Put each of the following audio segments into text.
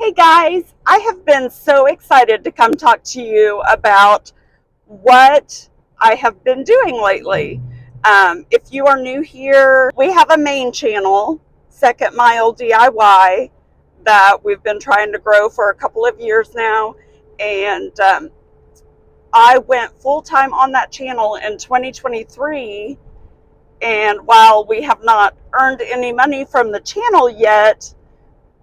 Hey guys, I have been so excited to come talk to you about what I have been doing lately. If you are new here, we have a main channel, Second Mile DIY, that we've been trying to grow for a couple of years now. And I went full time on that channel in 2023. And while we have not earned any money from the channel yet,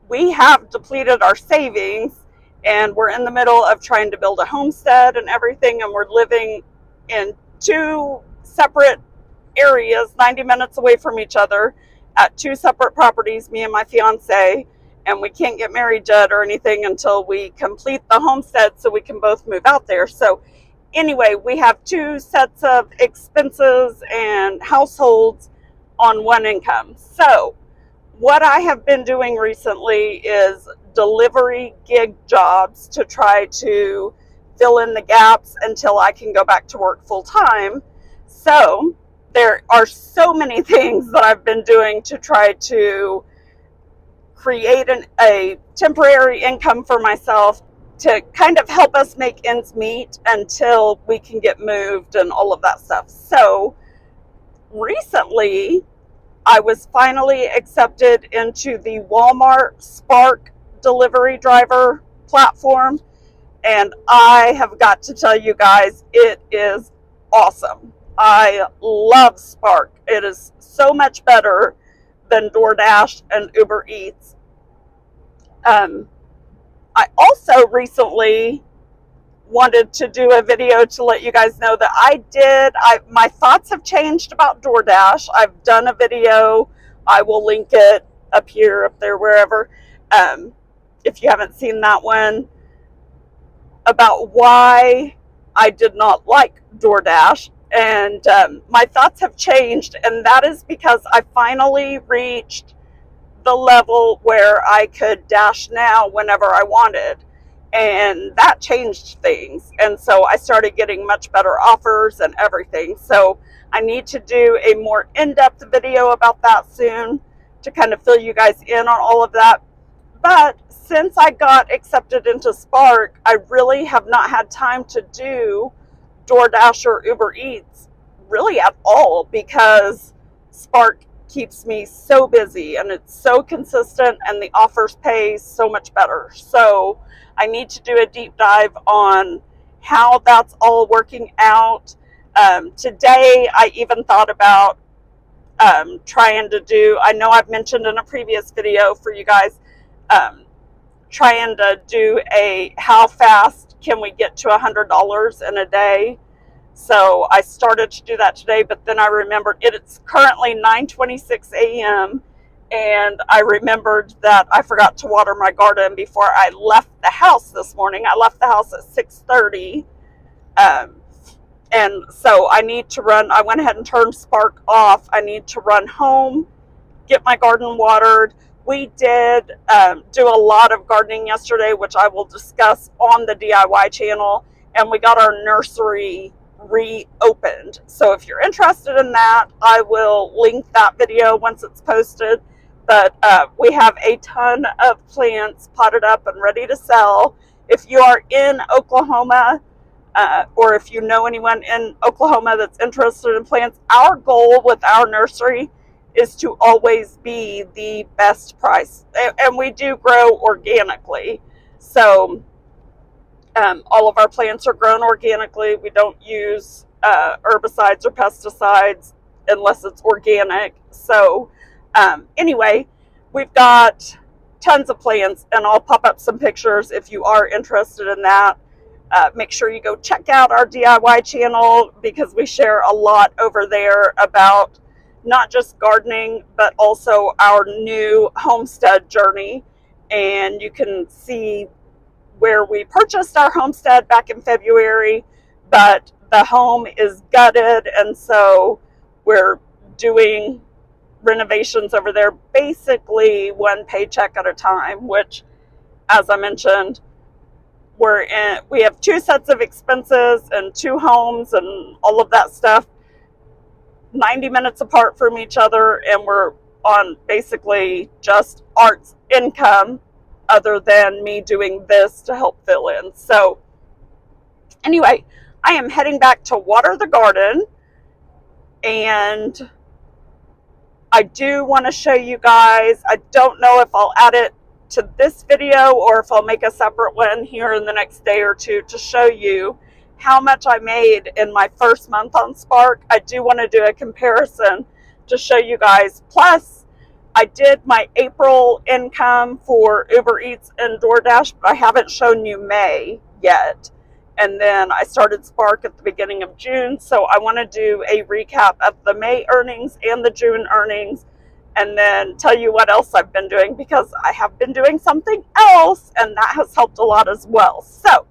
we have depleted our savings, and we're in the middle of trying to build a homestead and everything, and we're living in two separate areas 90 minutes away from each other at two separate properties, me and my fiance, and we can't get married yet or anything until we complete the homestead so we can both move out there. So anyway, we have two sets of expenses and households on one income. So what I have been doing recently is delivery gig jobs to try to fill in the gaps until I can go back to work full time. So there are so many things that I've been doing to try to create a temporary income for myself to kind of help us make ends meet until we can get moved and all of that stuff. So recently, I was finally accepted into the Walmart Spark Delivery driver platform, and I have got to tell you guys, it is awesome. I love Spark. It is so much better than DoorDash and Uber Eats. I also recently wanted to do a video to let you guys know that my thoughts have changed about DoorDash. I've done a video. I will link it up here, up there, wherever, if you haven't seen that one, about why I did not like DoorDash. And my thoughts have changed, and that is because I finally reached the level where I could dash now whenever I wanted. And that changed things. And so I started getting much better offers and everything. So I need to do a more in-depth video about that soon to kind of fill you guys in on all of that. But since I got accepted into Spark, I really have not had time to do DoorDash or Uber Eats really at all, because Spark keeps me so busy and it's so consistent and the offers pay so much better. So I need to do a deep dive on how that's all working out. Today, I even thought about trying to do, I know I've mentioned in a previous video for you guys, trying to do a how fast can we get to $100 in a day. So I started to do that today, but then I remembered it's currently 9:26 a.m. and I remembered that I forgot to water my garden before I left the house this morning. I left the house at 6:30. And so I went ahead and turned Spark off. I need to run home, get my garden watered. We did do a lot of gardening yesterday, which I will discuss on the DIY channel. And we got our nursery reopened. So if you're interested in that, I will link that video once it's posted. But we have a ton of plants potted up and ready to sell. If you are in Oklahoma, or if you know anyone in Oklahoma that's interested in plants, our goal with our nursery is to always be the best price. And we do grow organically. So all of our plants are grown organically. We don't use herbicides or pesticides unless it's organic. So anyway, we've got tons of plants, and I'll pop up some pictures if you are interested in that. Make sure you go check out our DIY channel, because we share a lot over there about not just gardening, but also our new Homestead Journey. And you can see where we purchased our homestead back in February, but the home is gutted, and so we're doing renovations over there, basically one paycheck at a time, which, as I mentioned, we have two sets of expenses and two homes and all of that stuff 90 minutes apart from each other, and we're on basically just art's income other than me doing this to help fill in. So anyway, I am heading back to water the garden, and I do want to show you guys, I don't know if I'll add it to this video or if I'll make a separate one here in the next day or two to show you how much I made in my first month on Spark. I do want to do a comparison to show you guys. Plus, I did my April income for Uber Eats and DoorDash, but I haven't shown you May yet. And then I started Spark at the beginning of June. So I want to do a recap of the May earnings and the June earnings, and then tell you what else I've been doing, because I have been doing something else and that has helped a lot as well. So,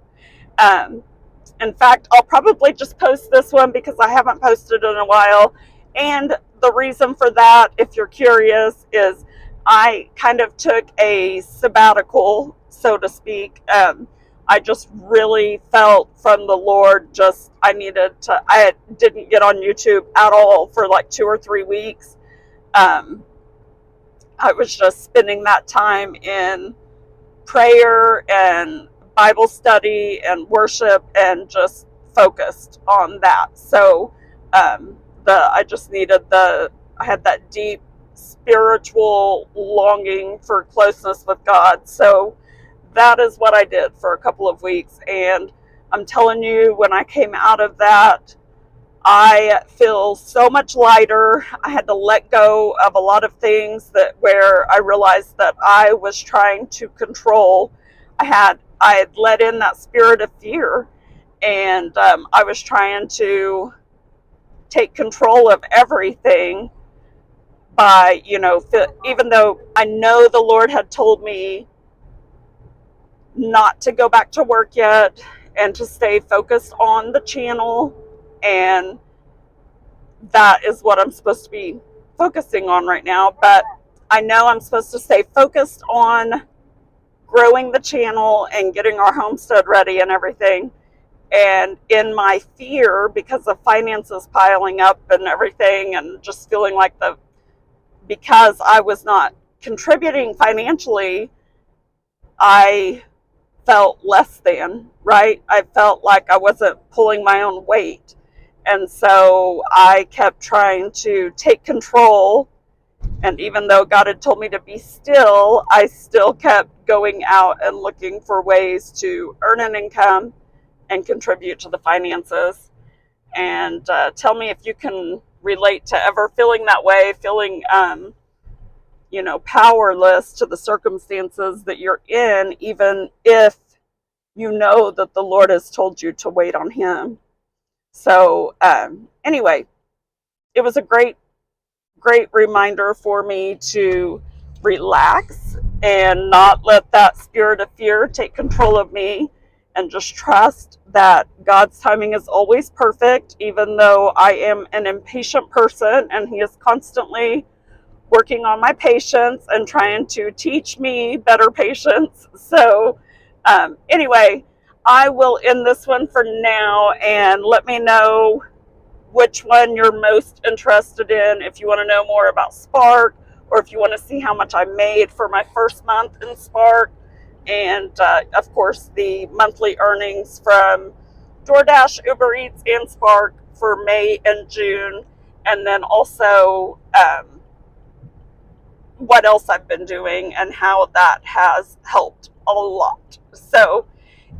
in fact, I'll probably just post this one because I haven't posted in a while. And the reason for that, if you're curious, is I kind of took a sabbatical, so to speak. I just really felt from the Lord, I didn't get on YouTube at all for like 2 or 3 weeks. I was just spending that time in prayer and Bible study and worship and just focused on that. So I just needed I had that deep spiritual longing for closeness with God. So that is what I did for a couple of weeks. And I'm telling you, when I came out of that, I feel so much lighter. I had to let go of a lot of things where I realized that I was trying to control. I had let in that spirit of fear, and I was trying to take control of everything by, even though I know the Lord had told me not to go back to work yet and to stay focused on the channel. And that is what I'm supposed to be focusing on right now. But I know I'm supposed to stay focused on growing the channel and getting our homestead ready and everything. And in my fear, because of finances piling up and everything, and just feeling like because I was not contributing financially, I felt less than, right? I felt like I wasn't pulling my own weight. And so I kept trying to take control. And even though God had told me to be still, I still kept going out and looking for ways to earn an income and contribute to the finances. And tell me if you can relate to ever feeling that way, feeling, powerless to the circumstances that you're in, even if you know that the Lord has told you to wait on Him. So anyway, it was a great reminder for me to relax and not let that spirit of fear take control of me, and just trust that God's timing is always perfect, even though I am an impatient person and He is constantly working on my patience and trying to teach me better patience. So anyway, I will end this one for now, and let me know which one you're most interested in, if you want to know more about Spark, or if you want to see how much I made for my first month in Spark, and of course the monthly earnings from DoorDash, Uber Eats, and Spark for May and June, and then also what else I've been doing and how that has helped a lot. So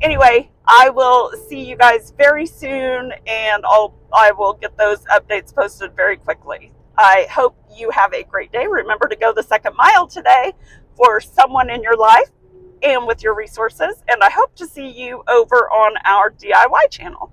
anyway, I will see you guys very soon, and I will get those updates posted very quickly. I hope you have a great day. Remember to go the second mile today for someone in your life and with your resources, and I hope to see you over on our DIY channel.